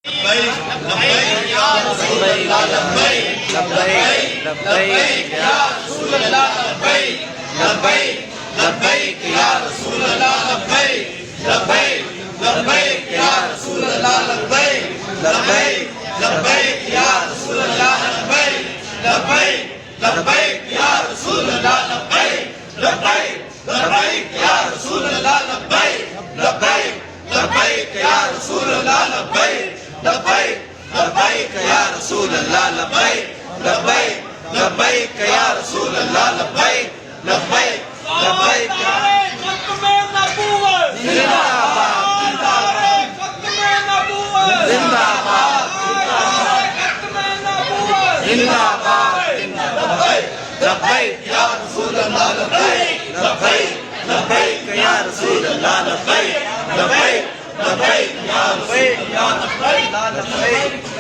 लब्बैक या रसूल अल्लाह लब्बैक लब्बैक लब्बैक या रसूल अल्लाह लब्बैक लब्बैक लब्बैक या रसूल अल्लाह लब्बैक लब्बैक लब्बैक या रसूल अल्लाह लब्बैक लब्बैक लब्बैक या रसूल अल्लाह लब्बैक लब्बैक लब्बैक या रसूल अल्लाह लब्बैक लब्बैक लब्बैक या रसूल अल्लाह लब्बैक लब्बैक लब्बैक या रसूल अल्लाह लब्बैक लब्बैक लब्बैक या रसूल अल्लाह लब्बैक लब्बैक लब्बैक या रसूल अल्लाह लब्बैक लब्बैक लब्बैक खत्म नबूवत जिंदाबाद खत्म नबूवत जिंदाबाद खत्म नबूवत जिंदाबाद लब्बैक या रसूल अल्लाह लब्बैक लब्बैक लब्बैक या रसूल अल्लाह लब्बैक लब्बैक लब्बैक या रसूल अल्लाह लब्बैक